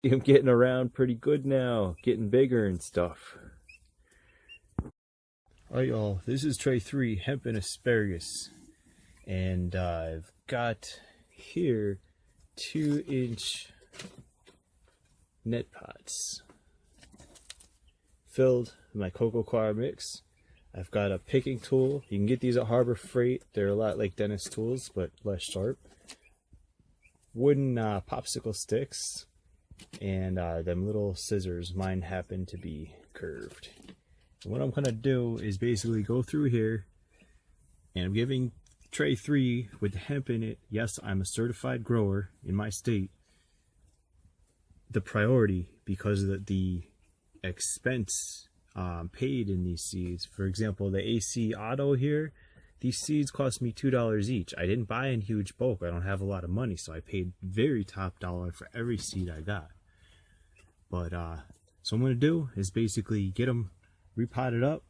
I'm getting around pretty good now, getting bigger and stuff. Alright y'all, this is tray 3, hemp and asparagus. And I've got here 2-inch net pots filled with my cocoa coir mix. I've got a picking tool. You can get these at Harbor Freight. They're a lot like dentist tools, but less sharp. Wooden popsicle sticks, and them little scissors. Mine happen to be curved. And what I'm gonna do is basically go through here, and I'm giving tray 3 with the hemp in it. Yes, I'm a certified grower in my state. The priority because of the expense paid in these seeds. For example, the X Otto here, these seeds cost me $2 each. I didn't buy in huge bulk. I don't have a lot of money, so I paid very top dollar for every seed I got. But so what I'm going to do is basically get them repotted up,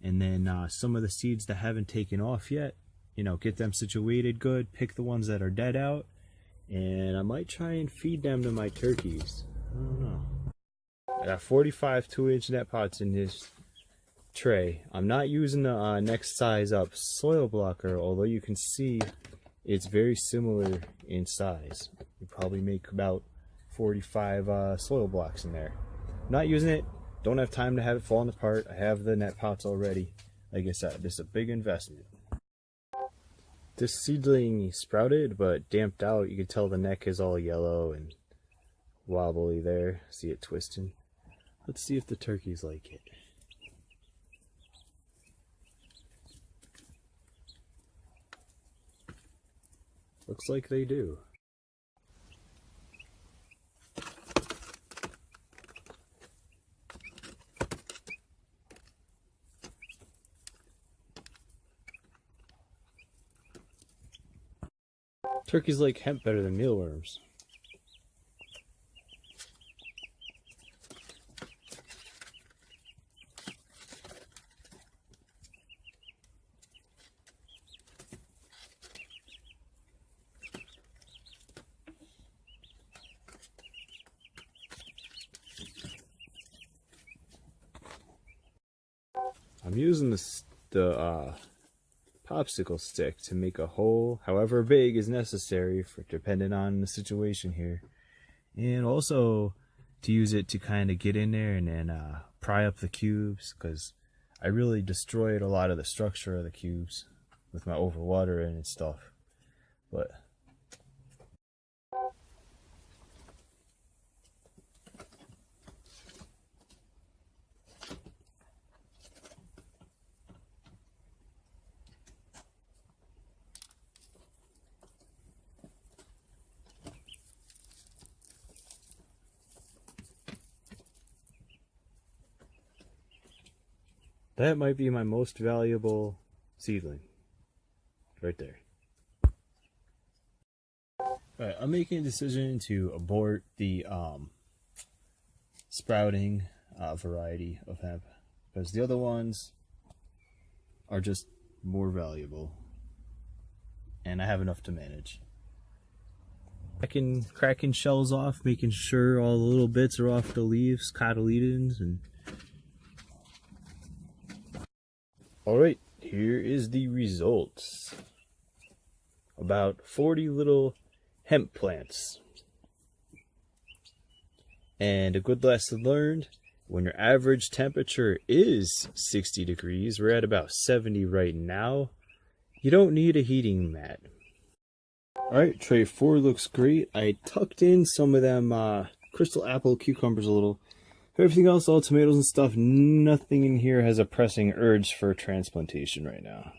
and then some of the seeds that haven't taken off yet, you know, get them situated good, pick the ones that are dead out, and I might try and feed them to my turkeys. I don't know. I got 45 2-inch net pots in this tray. I'm not using the next size up soil blocker, although you can see it's very similar in size. You probably make about 45 soil blocks in there. I'm not using it. Don't have time to have it falling apart. I have the net pots already. Like I said, this is a big investment. This seedling sprouted but damped out. You can tell the neck is all yellow and wobbly there. See it twisting. Let's see if the turkeys like it. Looks like they do. Turkeys like hemp better than mealworms. I'm using the popsicle stick to make a hole, however big is necessary, for depending on the situation here, and also to use it to kind of get in there and then pry up the cubes, because I really destroyed a lot of the structure of the cubes with my overwatering and stuff. But that might be my most valuable seedling. Right there. Alright, I'm making a decision to abort the sprouting variety of hemp, because the other ones are just more valuable, and I have enough to manage. Cracking shells off, making sure all the little bits are off the leaves, cotyledons, and alright, here is the results. About 40 little hemp plants. And a good lesson learned, when your average temperature is 60 degrees, we're at about 70 right now, you don't need a heating mat. Alright, tray 4 looks great. I tucked in some of them crystal apple cucumbers a little. Everything else, all tomatoes and stuff, nothing in here has a pressing urge for transplantation right now.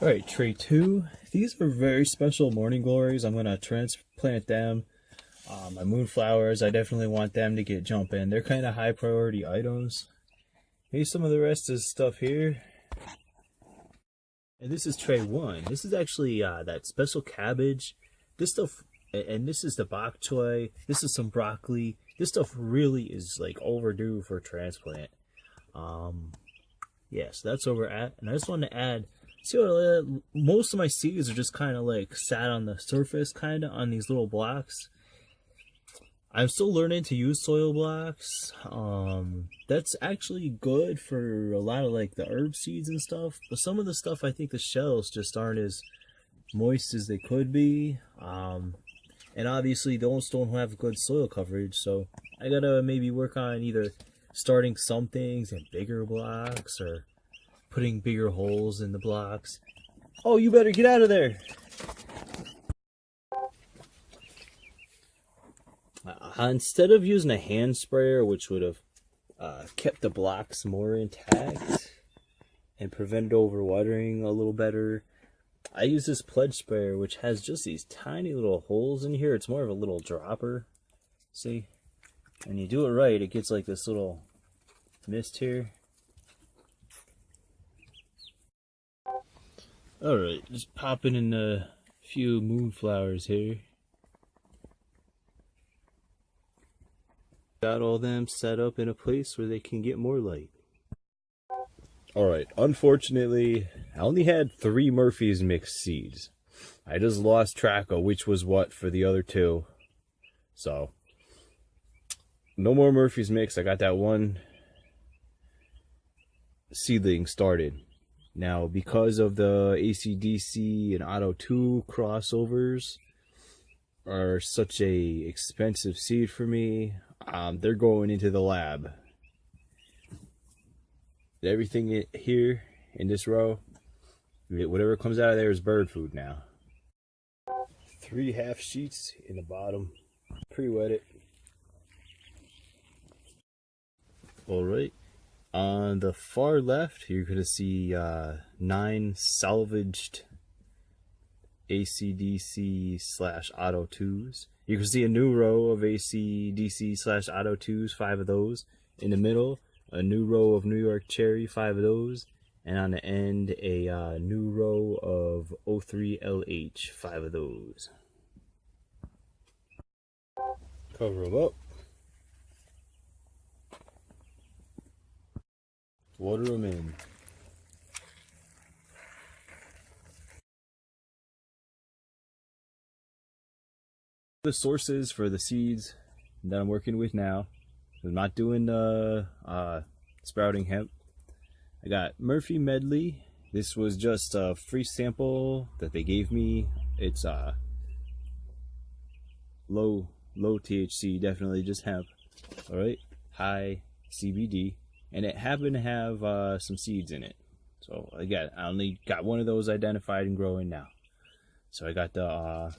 Alright, tray 2. These are very special morning glories. I'm going to transplant them. My moonflowers, I definitely want them to get jumping. They're kind of high priority items. Here's some of the rest of the stuff here. And this is tray 1. This is actually that special cabbage. This stuff, and this is the bok choy. This is some broccoli. This stuff really is like overdue for transplant. Yeah, so that's where we're at. And I just wanted to add, see what most of my seeds are just kind of like sat on the surface, kind of on these little blocks. I'm still learning to use soil blocks. That's actually good for a lot of like the herb seeds and stuff. But some of the stuff, I think the shells just aren't as moist as they could be. And obviously those don't have good soil coverage. So I gotta maybe work on either starting some things in bigger blocks or putting bigger holes in the blocks. Oh, you better get out of there. Instead of using a hand sprayer, which would have kept the blocks more intact and prevented overwatering a little better, I use this pledge sprayer, which has just these tiny little holes in here. It's more of a little dropper. See? And you do it right, it gets like this little mist here. Alright, just popping in a few moonflowers here. Got all them set up in a place where they can get more light. Alright, unfortunately, I only had 3 Murphy's mixed seeds. I just lost track of which was what for the other 2. So, no more Murphy's mix. I got that one seedling started. Now, because of the AC/DC and Otto II crossovers are such a expensive seed for me, they're going into the lab. Everything here in this row, whatever comes out of there is bird food now. 3 half sheets in the bottom, pre-wetted. Alright, on the far left you're going to see 9 salvaged AC/DC/Otto IIs. You can see a new row of AC/DC/Otto IIs, 5 of those. In the middle, a new row of New York Cherry, 5 of those. And on the end, a new row of O3LH, 5 of those. Cover them up. Water them in. The sources for the seeds that I'm working with now. I'm not doing sprouting hemp. I got Murphy Medley. This was just a free sample that they gave me. It's low THC, definitely just hemp. All right, high CBD, and it happened to have some seeds in it. So again, I only got one of those identified and growing now. So I got the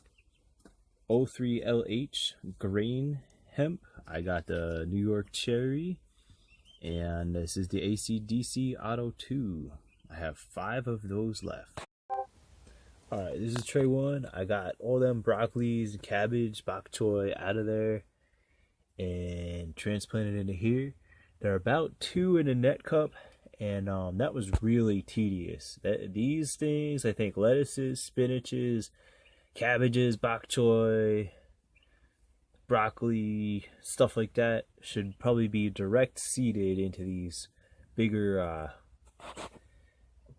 O3LH grain hemp. I got the New York Cherry, and this is the AC/DC Otto II. I have 5 of those left. Alright, this is tray 1. I got all them broccolis, cabbage, bok choy out of there and transplanted into here. There are about 2 in a net cup, and that was really tedious. These things, I think lettuces, spinaches, cabbages, bok choy, broccoli, stuff like that should probably be direct seeded into these bigger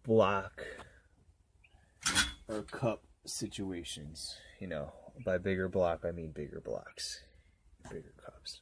block or cup situations. You know, by bigger block I mean bigger blocks, bigger cups.